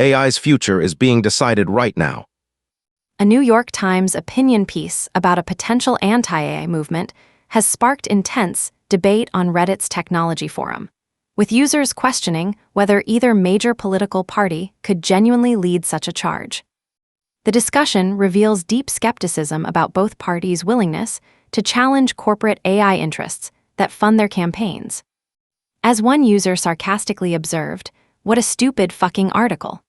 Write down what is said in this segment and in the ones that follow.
AI's future is being decided right now. A New York Times opinion piece about a potential anti-AI movement has sparked intense debate on Reddit's technology forum, with users questioning whether either major political party could genuinely lead such a charge. The discussion reveals deep skepticism about both parties' willingness to challenge corporate AI interests that fund their campaigns. As one user sarcastically observed, "What a stupid fucking article."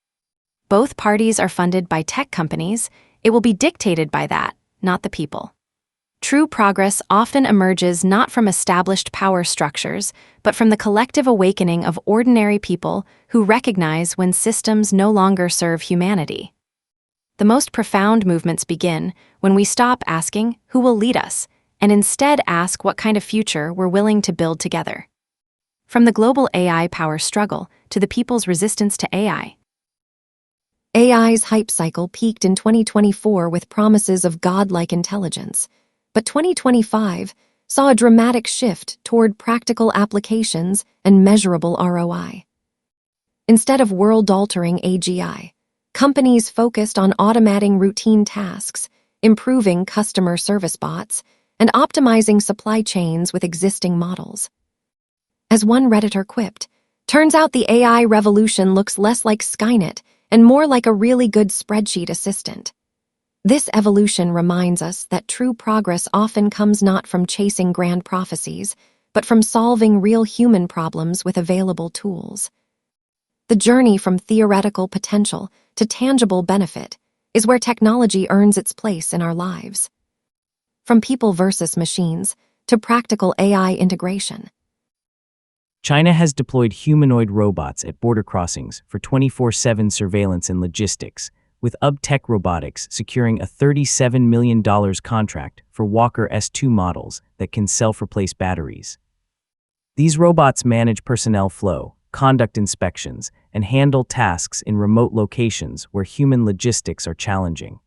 Both parties are funded by tech companies. It will be dictated by that, not the people. True progress often emerges not from established power structures, but from the collective awakening of ordinary people who recognize when systems no longer serve humanity. The most profound movements begin when we stop asking who will lead us and instead ask what kind of future we're willing to build together. From the global AI power struggle to the people's resistance to AI. AI's hype cycle peaked in 2024 with promises of godlike intelligence, but 2025 saw a dramatic shift toward practical applications and measurable ROI. Instead of world-altering AGI, companies focused on automating routine tasks, improving customer service bots, and optimizing supply chains with existing models. As one Redditor quipped, "Turns out the AI revolution looks less like Skynet and more like a really good spreadsheet assistant." This evolution reminds us that true progress often comes not from chasing grand prophecies, but from solving real human problems with available tools. The journey from theoretical potential to tangible benefit is where technology earns its place in our lives. From people versus machines to practical AI integration. China has deployed humanoid robots at border crossings for 24/7 surveillance and logistics, with UbTech Robotics securing a $37 million contract for Walker S2 models that can self-replace batteries. These robots manage personnel flow, conduct inspections, and handle tasks in remote locations where human logistics are challenging.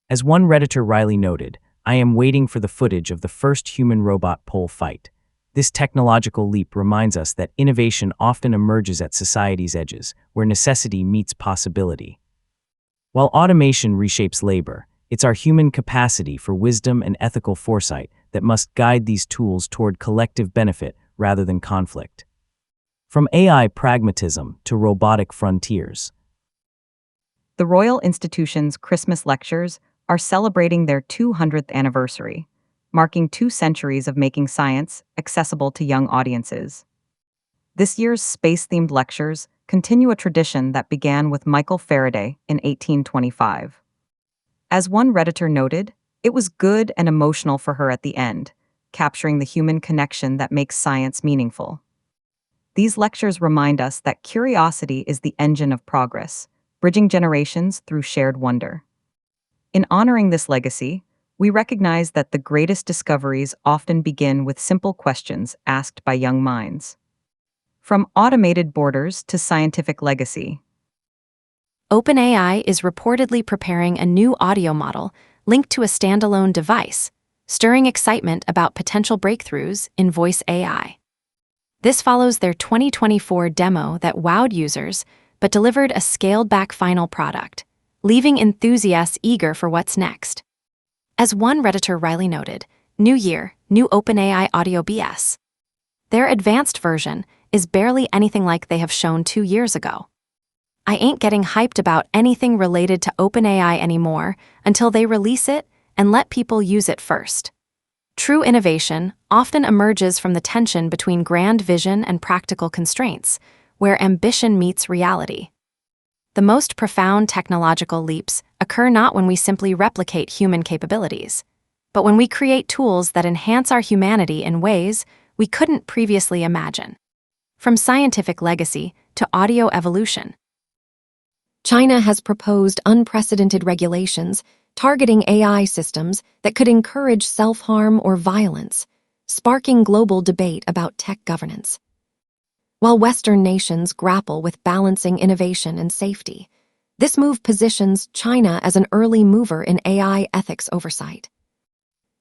As one Redditor Riley noted, "I am waiting for the footage of the first human-robot pole fight." This technological leap reminds us that innovation often emerges at society's edges, where necessity meets possibility. While automation reshapes labor, it's our human capacity for wisdom and ethical foresight that must guide these tools toward collective benefit rather than conflict. From AI pragmatism to robotic frontiers. The Royal Institution's Christmas lectures are celebrating their 200th anniversary, marking 2 centuries of making science accessible to young audiences. This year's space-themed lectures continue a tradition that began with Michael Faraday in 1825. As one Redditor noted, it was good and emotional for her at the end, capturing the human connection that makes science meaningful. These lectures remind us that curiosity is the engine of progress, bridging generations through shared wonder. In honoring this legacy, we recognize that the greatest discoveries often begin with simple questions asked by young minds. From automated borders to scientific legacy. OpenAI is reportedly preparing a new audio model linked to a standalone device, stirring excitement about potential breakthroughs in voice AI. This follows their 2024 demo that wowed users but delivered a scaled-back final product, leaving enthusiasts eager for what's next. As one Redditor Riley noted, "New year, new OpenAI audio BS." Their advanced version is barely anything like they have shown 2 years ago. I ain't getting hyped about anything related to OpenAI anymore until they release it and let people use it first. True innovation often emerges from the tension between grand vision and practical constraints, where ambition meets reality. The most profound technological leaps occur not when we simply replicate human capabilities, but when we create tools that enhance our humanity in ways we couldn't previously imagine. From scientific legacy to audio evolution. China has proposed unprecedented regulations targeting AI systems that could encourage self-harm or violence, sparking global debate about tech governance. While Western nations grapple with balancing innovation and safety, this move positions China as an early mover in AI ethics oversight.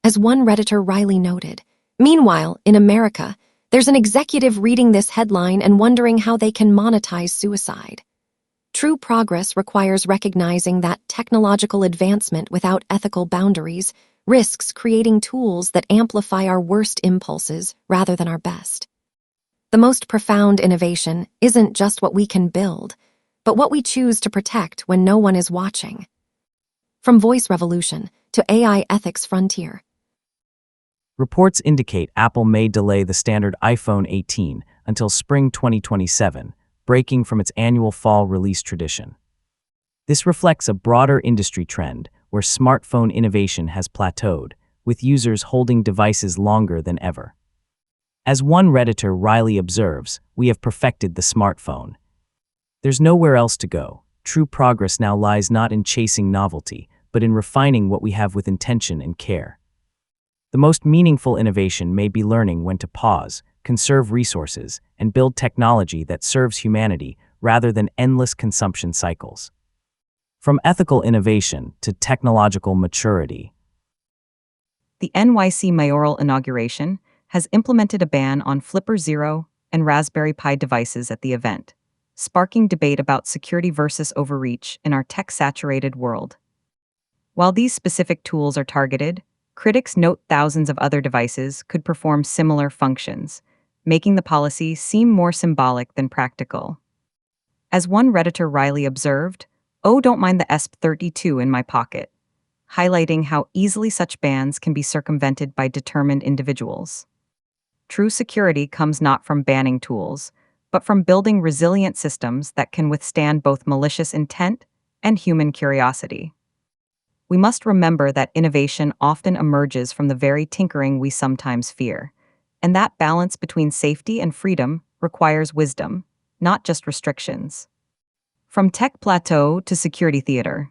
As one Redditor Riley noted, meanwhile, in America, there's an executive reading this headline and wondering how they can monetize suicide. True progress requires recognizing that technological advancement without ethical boundaries risks creating tools that amplify our worst impulses rather than our best. The most profound innovation isn't just what we can build, but what we choose to protect when no one is watching. From voice revolution to AI ethics frontier. Reports indicate Apple may delay the standard iPhone 18 until spring 2027, breaking from its annual fall release tradition. This reflects a broader industry trend where smartphone innovation has plateaued, with users holding devices longer than ever. As one Redditor Riley observes, "We have perfected the smartphone. There's nowhere else to go. True progress now lies not in chasing novelty, but in refining what we have with intention and care." The most meaningful innovation may be learning when to pause, conserve resources, and build technology that serves humanity rather than endless consumption cycles. From ethical innovation to technological maturity. The NYC mayoral inauguration has implemented a ban on Flipper Zero and Raspberry Pi devices at the event, sparking debate about security versus overreach in our tech-saturated world. While these specific tools are targeted, critics note thousands of other devices could perform similar functions, making the policy seem more symbolic than practical. As one Redditor Riley observed, "Oh, don't mind the ESP32 in my pocket," highlighting how easily such bans can be circumvented by determined individuals. True security comes not from banning tools, but from building resilient systems that can withstand both malicious intent and human curiosity. We must remember that innovation often emerges from the very tinkering we sometimes fear, and that balance between safety and freedom requires wisdom, not just restrictions. From tech plateau to security theater.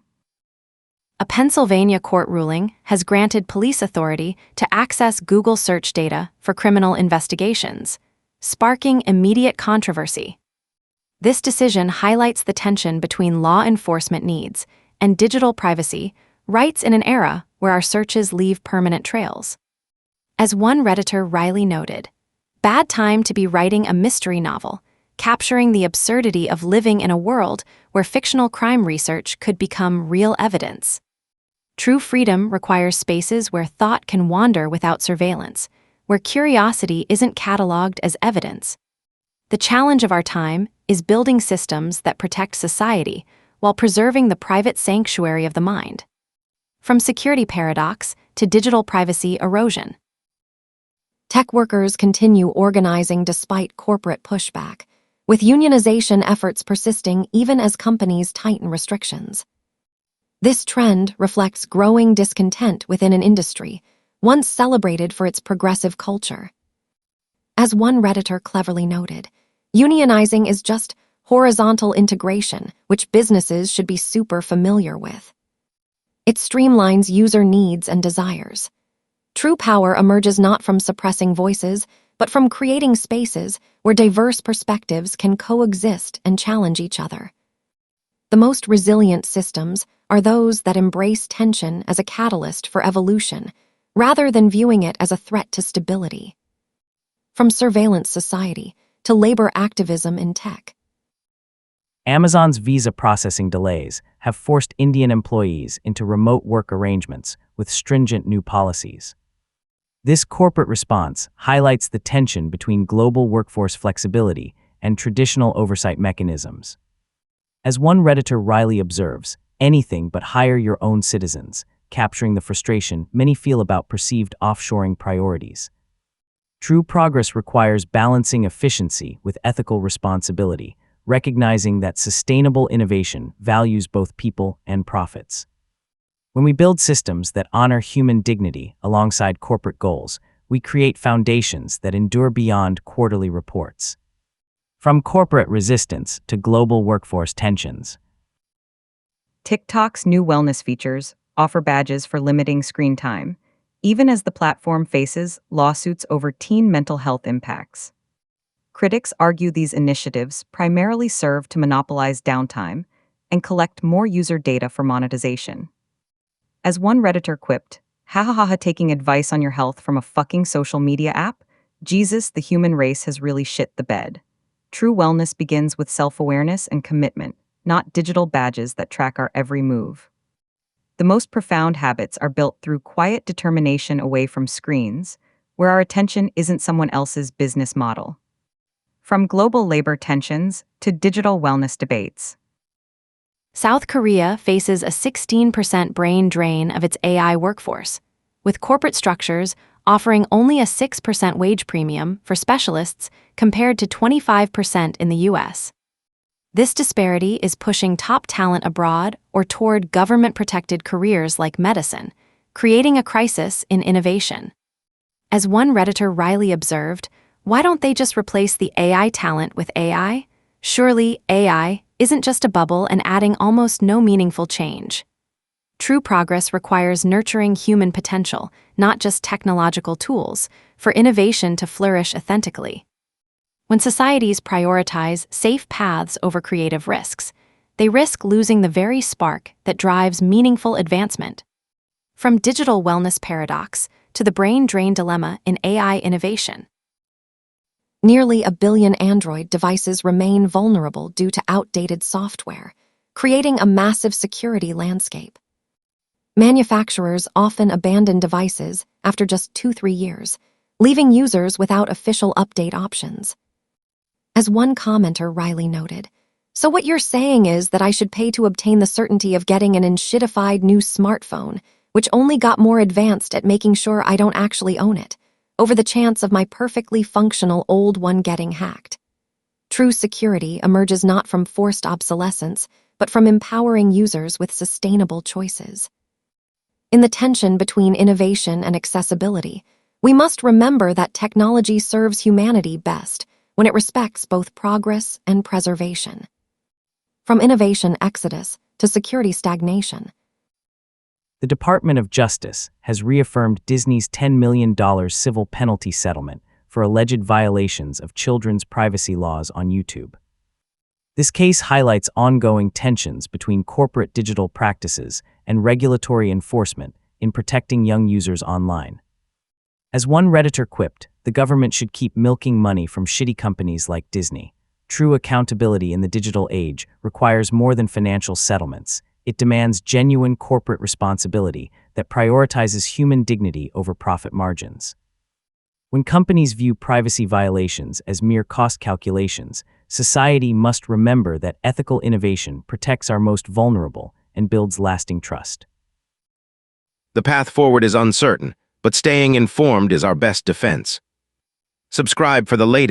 A Pennsylvania court ruling has granted police authority to access Google search data for criminal investigations, sparking immediate controversy. This decision highlights the tension between law enforcement needs and digital privacy rights in an era where our searches leave permanent trails. As one Redditor Riley noted, "Bad time to be writing a mystery novel, capturing the absurdity of living in a world where fictional crime research could become real evidence." True freedom requires spaces where thought can wander without surveillance, where curiosity isn't cataloged as evidence. The challenge of our time is building systems that protect society while preserving the private sanctuary of the mind. From security paradox to digital privacy erosion. Tech workers continue organizing despite corporate pushback, with unionization efforts persisting even as companies tighten restrictions. This trend reflects growing discontent within an industry, once celebrated for its progressive culture. As one Redditor cleverly noted, unionizing is just horizontal integration, which businesses should be super familiar with. It streamlines user needs and desires. True power emerges not from suppressing voices, but from creating spaces where diverse perspectives can coexist and challenge each other. The most resilient systems are those that embrace tension as a catalyst for evolution, rather than viewing it as a threat to stability. From surveillance society to labor activism in tech. Amazon's visa processing delays have forced Indian employees into remote work arrangements with stringent new policies. This corporate response highlights the tension between global workforce flexibility and traditional oversight mechanisms. As one Redditor Riley observes, anything but hire your own citizens, capturing the frustration many feel about perceived offshoring priorities. True progress requires balancing efficiency with ethical responsibility, recognizing that sustainable innovation values both people and profits. When we build systems that honor human dignity alongside corporate goals, we create foundations that endure beyond quarterly reports. From corporate resistance to global workforce tensions. TikTok's new wellness features offer badges for limiting screen time, even as the platform faces lawsuits over teen mental health impacts. Critics argue these initiatives primarily serve to monopolize downtime and collect more user data for monetization. As one Redditor quipped, "Ha ha ha ha, taking advice on your health from a fucking social media app? Jesus, the human race has really shit the bed." True wellness begins with self-awareness and commitment, not digital badges that track our every move. The most profound habits are built through quiet determination away from screens, where our attention isn't someone else's business model. From global labor tensions to digital wellness debates. South Korea faces a 16% brain drain of its AI workforce, with corporate structures offering only a 6% wage premium for specialists compared to 25% in the US. This disparity is pushing top talent abroad or toward government-protected careers like medicine, creating a crisis in innovation. As one Redditor Riley observed, why don't they just replace the AI talent with AI? Surely AI isn't just a bubble and adding almost no meaningful change. True progress requires nurturing human potential, not just technological tools, for innovation to flourish authentically. When societies prioritize safe paths over creative risks, they risk losing the very spark that drives meaningful advancement. From digital wellness paradox to the brain drain dilemma in AI innovation. Nearly 1 billion Android devices remain vulnerable due to outdated software, creating a massive security landscape. Manufacturers often abandon devices after just 2-3 years, leaving users without official update options. As one commenter Riley noted, "So what you're saying is that I should pay to obtain the certainty of getting an enshittified new smartphone, which only got more advanced at making sure I don't actually own it, over the chance of my perfectly functional old one getting hacked." True security emerges not from forced obsolescence, but from empowering users with sustainable choices. In the tension between innovation and accessibility, we must remember that technology serves humanity best when it respects both progress and preservation. From innovation exodus to security stagnation. The Department of Justice has reaffirmed Disney's $10 million civil penalty settlement for alleged violations of children's privacy laws on YouTube. This case highlights ongoing tensions between corporate digital practices and regulatory enforcement in protecting young users online. As one Redditor quipped, the government should keep milking money from shitty companies like Disney. True accountability in the digital age requires more than financial settlements. It demands genuine corporate responsibility that prioritizes human dignity over profit margins. When companies view privacy violations as mere cost calculations, society must remember that ethical innovation protects our most vulnerable and builds lasting trust. The path forward is uncertain, but staying informed is our best defense. Subscribe for the latest.